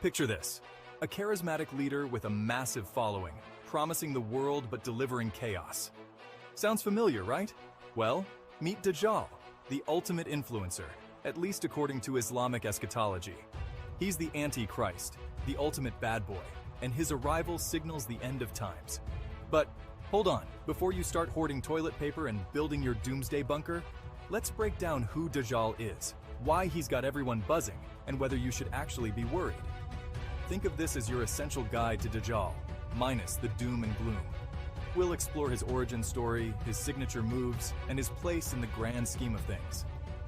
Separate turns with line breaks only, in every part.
Picture this: a charismatic leader with a massive following, promising the world but delivering chaos. Sounds familiar, right? Well, meet Dajjal, the ultimate influencer, at least according to Islamic eschatology. He's the Antichrist, the ultimate bad boy, and his arrival signals the end of times. But hold on, before you start hoarding toilet paper and building your doomsday bunker, let's break down who Dajjal is, why he's got everyone buzzing, and whether you should actually be worried. Think of this as your essential guide to Dajjal, minus the doom and gloom. We'll explore his origin story, his signature moves, and his place in the grand scheme of things.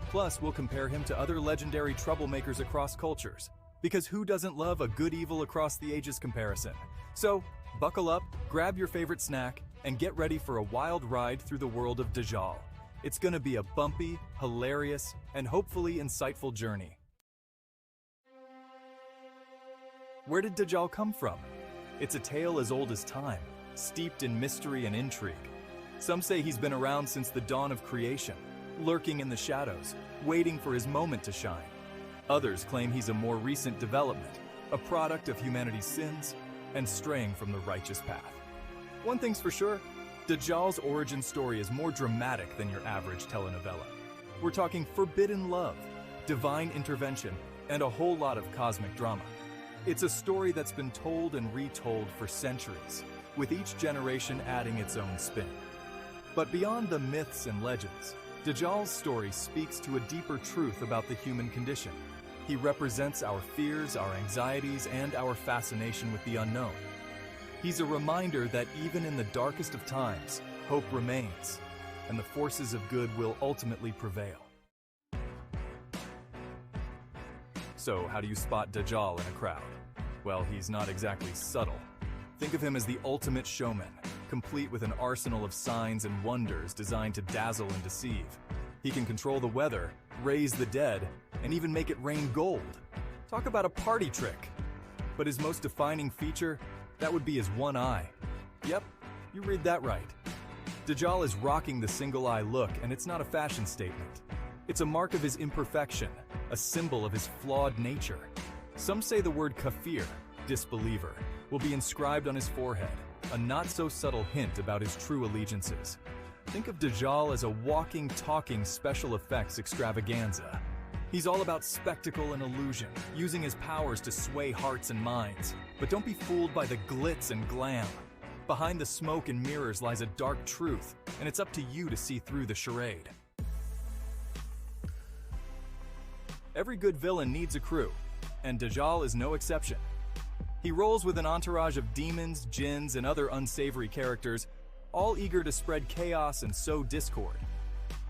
Plus, we'll compare him to other legendary troublemakers across cultures, because who doesn't love a good evil across the ages comparison? So, buckle up, grab your favorite snack, and get ready for a wild ride through the world of Dajjal. It's gonna be a bumpy, hilarious, and hopefully insightful journey. Where did Dajjal come from? It's a tale as old as time, steeped in mystery and intrigue. Some say he's been around since the dawn of creation, lurking in the shadows, waiting for his moment to shine. Others claim he's a more recent development, a product of humanity's sins, and straying from the righteous path. One thing's for sure, Dajjal's origin story is more dramatic than your average telenovela. We're talking forbidden love, divine intervention, and a whole lot of cosmic drama. It's a story that's been told and retold for centuries, with each generation adding its own spin. But beyond the myths and legends, Dajjal's story speaks to a deeper truth about the human condition. He represents our fears, our anxieties, and our fascination with the unknown. He's a reminder that even in the darkest of times, hope remains, and the forces of good will ultimately prevail. So, how do you spot Dajjal in a crowd? Well, he's not exactly subtle. Think of him as the ultimate showman, complete with an arsenal of signs and wonders designed to dazzle and deceive. He can control the weather, raise the dead, and even make it rain gold. Talk about a party trick. But his most defining feature, that would be his one eye. Yep, you read that right. Dajjal is rocking the single-eye look, and it's not a fashion statement. It's a mark of his imperfection, a symbol of his flawed nature. Some say the word kafir, disbeliever, will be inscribed on his forehead, a not-so-subtle hint about his true allegiances. Think of Dajjal as a walking, talking special effects extravaganza. He's all about spectacle and illusion, using his powers to sway hearts and minds. But don't be fooled by the glitz and glam. Behind the smoke and mirrors lies a dark truth, and it's up to you to see through the charade. Every good villain needs a crew, and Dajjal is no exception. He rolls with an entourage of demons, jinns, and other unsavory characters, all eager to spread chaos and sow discord.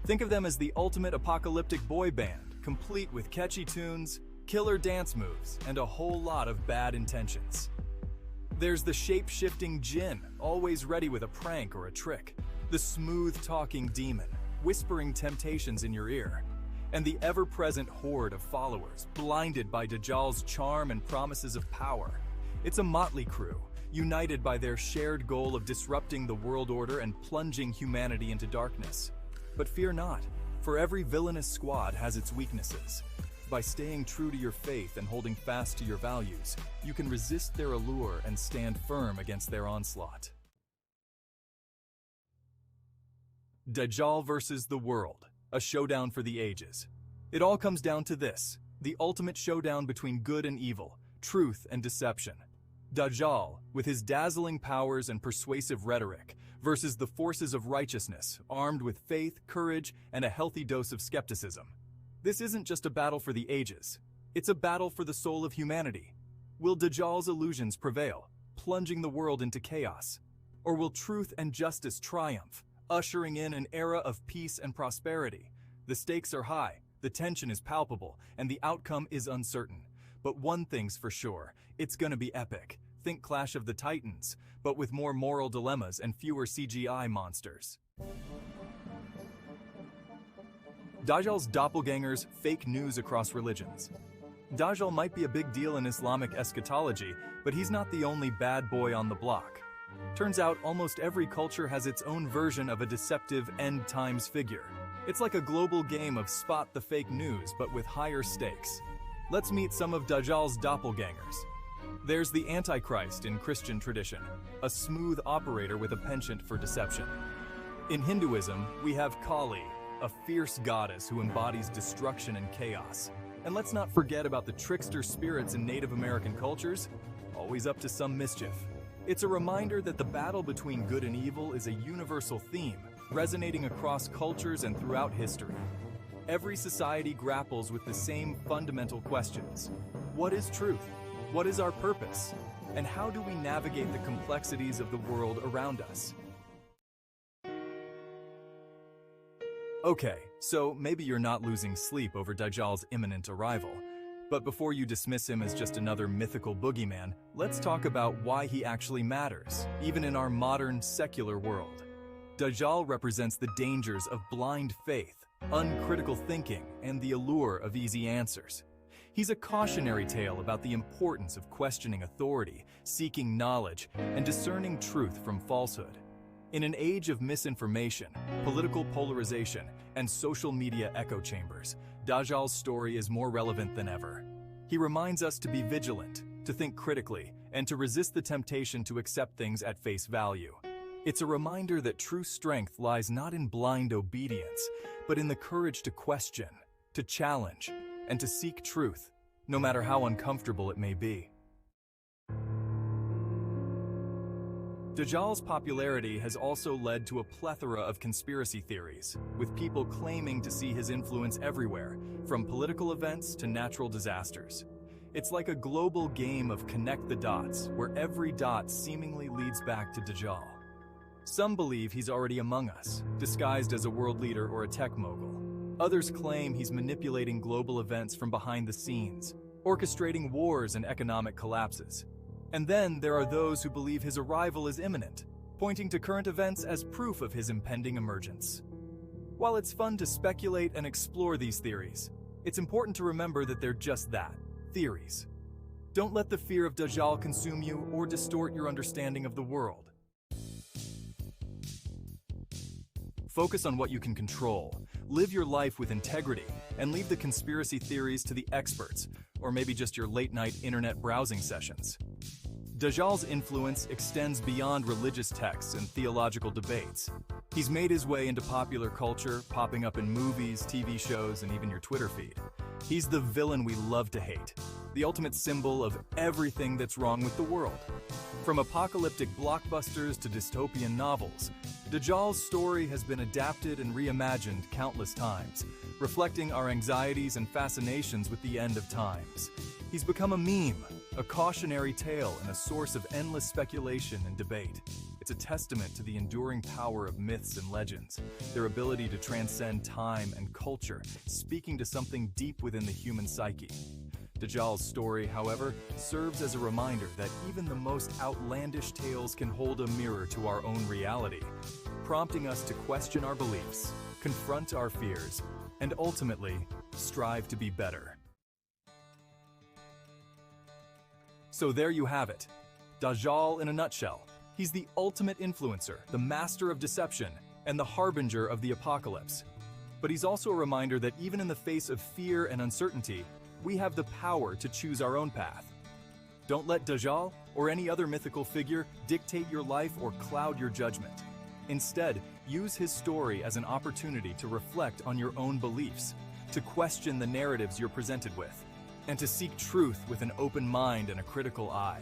Think of them as the ultimate apocalyptic boy band, complete with catchy tunes, killer dance moves, and a whole lot of bad intentions. There's the shape-shifting jinn, always ready with a prank or a trick, the smooth-talking demon, whispering temptations in your ear, and the ever-present horde of followers, blinded by Dajjal's charm and promises of power. It's a motley crew, united by their shared goal of disrupting the world order and plunging humanity into darkness. But fear not, for every villainous squad has its weaknesses. By staying true to your faith and holding fast to your values, you can resist their allure and stand firm against their onslaught. Dajjal versus the world, a showdown for the ages. It all comes down to this, the ultimate showdown between good and evil, truth and deception. Dajjal, with his dazzling powers and persuasive rhetoric, versus the forces of righteousness, armed with faith, courage, and a healthy dose of skepticism. This isn't just a battle for the ages. It's a battle for the soul of humanity. Will Dajjal's illusions prevail, plunging the world into chaos? Or will truth and justice triumph, ushering in an era of peace and prosperity? The stakes are high, the tension is palpable, and the outcome is uncertain. But one thing's for sure, it's gonna be epic. Think Clash of the Titans, but with more moral dilemmas and fewer CGI monsters. Dajjal's doppelgangers, fake news across religions. Dajjal might be a big deal in Islamic eschatology, but he's not the only bad boy on the block. Turns out almost every culture has its own version of a deceptive end times figure. It's like a global game of spot the fake news, but with higher stakes. Let's meet some of Dajjal's doppelgangers. There's the Antichrist in Christian tradition, a smooth operator with a penchant for deception. In Hinduism, we have Kali, a fierce goddess who embodies destruction and chaos. And let's not forget about the trickster spirits in Native American cultures, always up to some mischief. It's a reminder that the battle between good and evil is a universal theme, resonating across cultures and throughout history. Every society grapples with the same fundamental questions. What is truth? What is our purpose? And how do we navigate the complexities of the world around us? Okay, so maybe you're not losing sleep over Dajjal's imminent arrival. But before you dismiss him as just another mythical boogeyman, let's talk about why he actually matters, even in our modern, secular world. Dajjal represents the dangers of blind faith, uncritical thinking, and the allure of easy answers. He's a cautionary tale about the importance of questioning authority, seeking knowledge, and discerning truth from falsehood. In an age of misinformation, political polarization, and social media echo chambers, Dajjal's story is more relevant than ever. He reminds us to be vigilant, to think critically, and to resist the temptation to accept things at face value. It's a reminder that true strength lies not in blind obedience, but in the courage to question, to challenge, and to seek truth, no matter how uncomfortable it may be. Dajjal's popularity has also led to a plethora of conspiracy theories, with people claiming to see his influence everywhere, from political events to natural disasters. It's like a global game of connect the dots, where every dot seemingly leads back to Dajjal. Some believe he's already among us, disguised as a world leader or a tech mogul. Others claim he's manipulating global events from behind the scenes, orchestrating wars and economic collapses. And then there are those who believe his arrival is imminent, pointing to current events as proof of his impending emergence. While it's fun to speculate and explore these theories, it's important to remember that they're just that, theories. Don't let the fear of Dajjal consume you or distort your understanding of the world. Focus on what you can control, live your life with integrity, and leave the conspiracy theories to the experts, or maybe just your late-night internet browsing sessions. Dajjal's influence extends beyond religious texts and theological debates. He's made his way into popular culture, popping up in movies, TV shows, and even your Twitter feed. He's the villain we love to hate, the ultimate symbol of everything that's wrong with the world. From apocalyptic blockbusters to dystopian novels, Dajjal's story has been adapted and reimagined countless times, reflecting our anxieties and fascinations with the end of times. He's become a meme, a cautionary tale, and a source of endless speculation and debate. It's a testament to the enduring power of myths and legends, their ability to transcend time and culture, speaking to something deep within the human psyche. Dajjal's story, however, serves as a reminder that even the most outlandish tales can hold a mirror to our own reality, prompting us to question our beliefs, confront our fears, and ultimately, strive to be better. So there you have it. Dajjal in a nutshell. He's the ultimate influencer, the master of deception, and the harbinger of the apocalypse. But he's also a reminder that even in the face of fear and uncertainty, we have the power to choose our own path. Don't let Dajjal or any other mythical figure dictate your life or cloud your judgment. Instead, use his story as an opportunity to reflect on your own beliefs, to question the narratives you're presented with, and to seek truth with an open mind and a critical eye.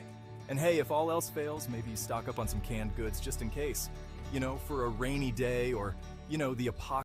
And hey, if all else fails, maybe stock up on some canned goods just in case, for a rainy day or, the apocalypse.